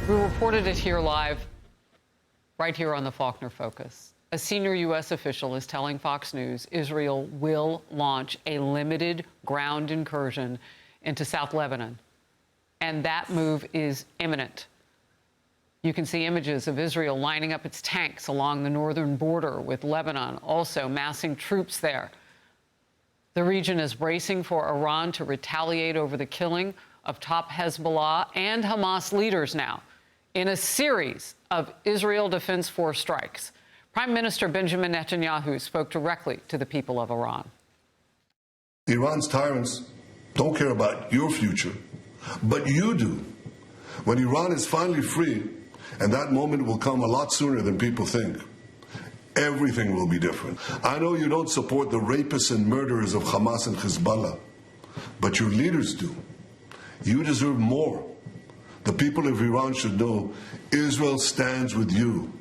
We reported it here live, right here on the Faulkner Focus. A senior U.S. official is telling Fox News Israel will launch a limited ground incursion into South Lebanon, and that move is imminent. You can see images of Israel lining up its tanks along the northern border with Lebanon, also massing troops there. The region is bracing for Iran to retaliate over the killing of top Hezbollah and Hamas leaders now in a series of Israel Defense Force strikes. Prime Minister Benjamin Netanyahu spoke directly to the people of Iran. Iran's tyrants don't care about your future, but you do. When Iran is finally free, and that moment will come a lot sooner than people think, everything will be different. I know you don't support the rapists and murderers of Hamas and Hezbollah, but your leaders do. You deserve more. The people of Iran should know Israel stands with you.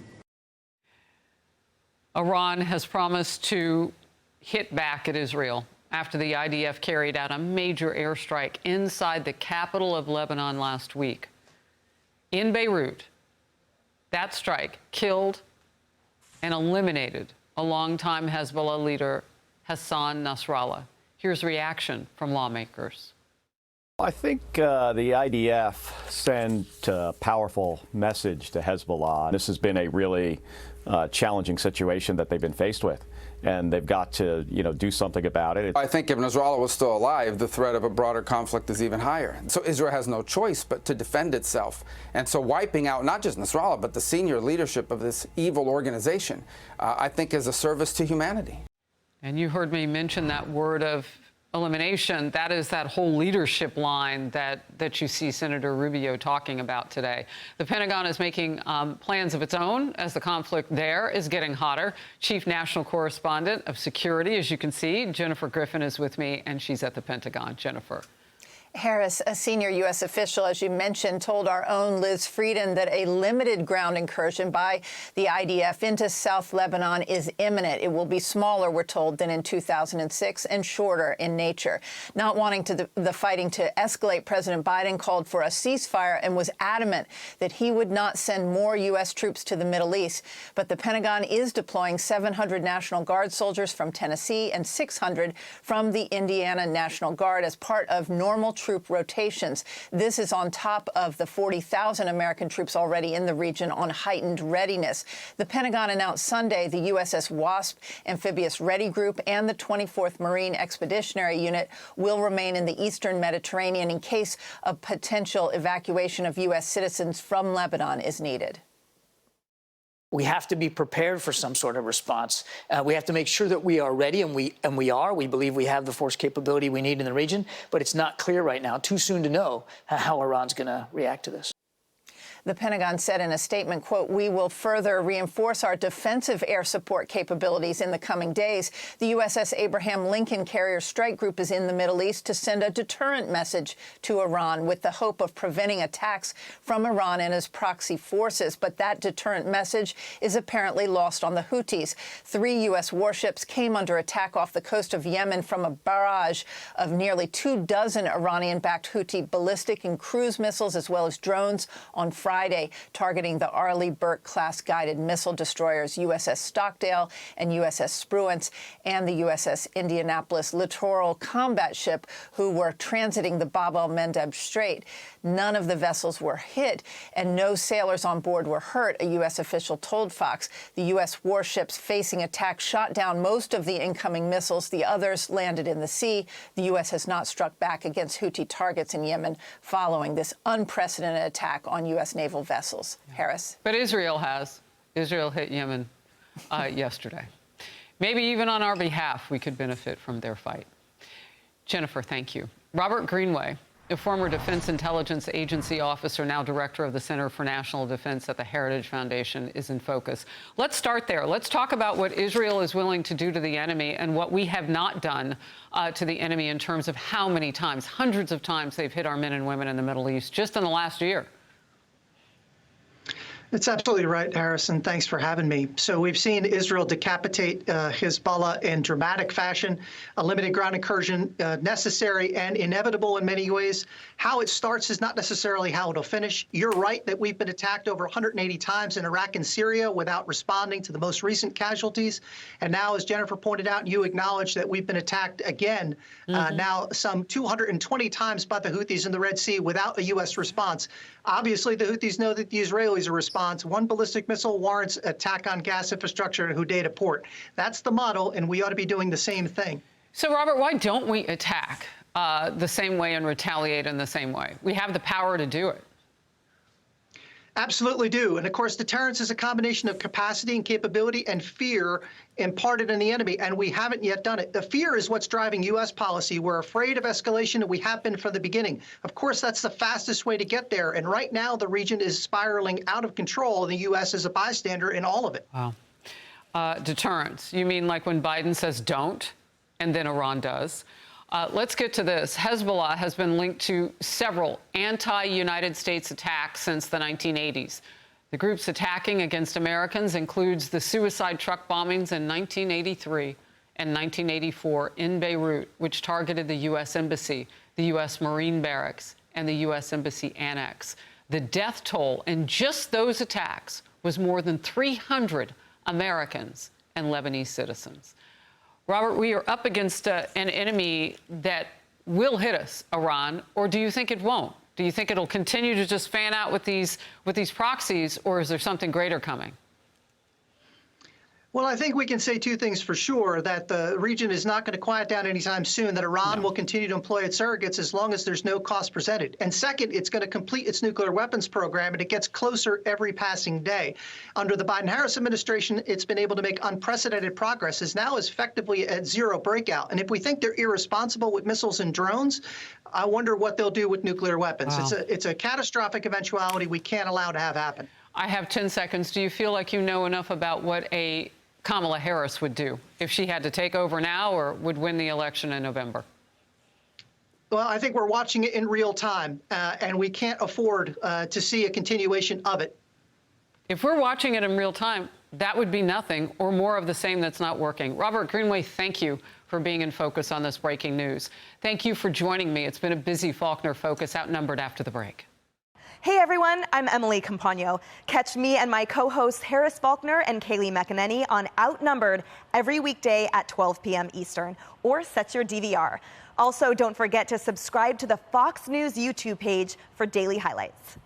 Iran has promised to hit back at Israel after the IDF carried out a major airstrike inside the capital of Lebanon last week. In Beirut, that strike killed and eliminated a longtime Hezbollah leader, Hassan Nasrallah. Here's reaction from lawmakers. I think the IDF sent a powerful message to Hezbollah. This has been a really challenging situation that they've been faced with, and they've got to, do something about it. I think if Nasrallah was still alive, the threat of a broader conflict is even higher. So Israel has no choice but to defend itself. And so wiping out not just Nasrallah, but the senior leadership of this evil organization, I think is a service to humanity. And you heard me mention that word of elimination. That is that whole leadership line that you see Senator Rubio talking about today. The Pentagon is making plans of its own as the conflict there is getting hotter. Chief National Correspondent of Security, as you can see, Jennifer Griffin is with me, and she's at the Pentagon. Jennifer. Harris, a senior U.S. official, as you mentioned, told our own Liz Frieden that a limited ground incursion by the IDF into South Lebanon is imminent. It will be smaller, we're told, than in 2006 and shorter in nature. Not wanting the fighting to escalate, President Biden called for a ceasefire and was adamant that he would not send more U.S. troops to the Middle East. But the Pentagon is deploying 700 National Guard soldiers from Tennessee and 600 from the Indiana National Guard as part of normal troop rotations. This is on top of the 40,000 American troops already in the region on heightened readiness. The Pentagon announced Sunday the USS Wasp Amphibious Ready Group and the 24th Marine Expeditionary Unit will remain in the eastern Mediterranean in case a potential evacuation of U.S. citizens from Lebanon is needed. We have to be prepared for some sort of response. We have to make sure that we are ready, and we are. We believe we have the force capability we need in the region, but it's not clear right now, too soon to know how Iran's going to react to this. The Pentagon said in a statement, quote, "We will further reinforce our defensive air support capabilities in the coming days. The USS Abraham Lincoln Carrier Strike Group is in the Middle East to send a deterrent message to Iran with the hope of preventing attacks from Iran and its proxy forces. But that deterrent message is apparently lost on the Houthis. 3 U.S. warships came under attack off the coast of Yemen from a barrage of nearly 24 Iranian-backed Houthi ballistic and cruise missiles, as well as drones, on Friday, targeting the Arleigh Burke-class guided missile destroyers USS Stockdale and USS Spruance and the USS Indianapolis littoral combat ship, who were transiting the Bab el-Mandeb Strait. None of the vessels were hit, and no sailors on board were hurt, a U.S. official told Fox. The U.S. warships facing attack shot down most of the incoming missiles. The others landed in the sea. The U.S. has not struck back against Houthi targets in Yemen following this unprecedented attack on U.S. naval vessels. Harris. But Israel has. Israel hit Yemen yesterday. Maybe even on our behalf, we could benefit from their fight. Jennifer, thank you. Robert Greenway, a former Defense Intelligence Agency officer, now director of the Center for National Defense at the Heritage Foundation, is in focus. Let's start there. Let's talk about what Israel is willing to do to the enemy and what we have not done to the enemy in terms of how many times, hundreds of times, they've hit our men and women in the Middle East just in the last year. It's absolutely right, Harrison. Thanks for having me. So we've seen Israel decapitate Hezbollah in dramatic fashion, a limited ground incursion necessary and inevitable in many ways. How it starts is not necessarily how it'll finish. You're right that we've been attacked over 180 times in Iraq and Syria without responding to the most recent casualties. And now, as Jennifer pointed out, you acknowledge that we've been attacked again, now some 220 times by the Houthis in the Red Sea without a U.S. response. Obviously, the Houthis know that the Israelis are responsible. One ballistic missile warrants attack on gas infrastructure at Hudaydah port. That's the model, and we ought to be doing the same thing. So, Robert, why don't we attack the same way and retaliate in the same way? We have the power to do it. Absolutely do. And of course, deterrence is a combination of capacity and capability and fear imparted in the enemy, and we haven't yet done it. The fear is what's driving U.S. policy. We're afraid of escalation, and we have been from the beginning. Of course, that's the fastest way to get there. And right now, the region is spiraling out of control, and the U.S. is a bystander in all of it. Wow. Deterrence. You mean like when Biden says don't, and then Iran does? Let's get to this. Hezbollah has been linked to several anti-United States attacks since the 1980s. The group's attacking against Americans includes the suicide truck bombings in 1983 and 1984 in Beirut, which targeted the U.S. Embassy, the U.S. Marine Barracks, and the U.S. Embassy Annex. The death toll in just those attacks was more than 300 Americans and Lebanese citizens. Robert, we are up against an enemy that will hit us, Iran, or do you think it won't? Do you think it'll continue to just fan out with these proxies, or is there something greater coming? Well, I think we can say two things for sure, that the region is not going to quiet down anytime soon, that Iran will continue to employ its surrogates as long as there's no cost presented. And second, it's going to complete its nuclear weapons program, and it gets closer every passing day. Under the Biden-Harris administration, it's been able to make unprecedented progress, is now effectively at zero breakout. And if we think they're irresponsible with missiles and drones, I wonder what they'll do with nuclear weapons. Wow. It's a catastrophic eventuality we can't allow to have happen. I have 10 seconds. Do you feel like you know enough about what a Kamala Harris would do if she had to take over now or would win the election in November? Well, I think we're watching it in real time, and we can't afford to see a continuation of it. If we're watching it in real time, that would be nothing or more of the same that's not working. Robert Greenway, thank you for being in focus on this breaking news. Thank you for joining me. It's been a busy Faulkner Focus, outnumbered after the break. Hey everyone, I'm Emily Campagno. Catch me and my co-hosts Harris Faulkner and Kaylee McEnany on Outnumbered every weekday at 12 p.m. Eastern, or set your DVR. Also, don't forget to subscribe to the Fox News YouTube page for daily highlights.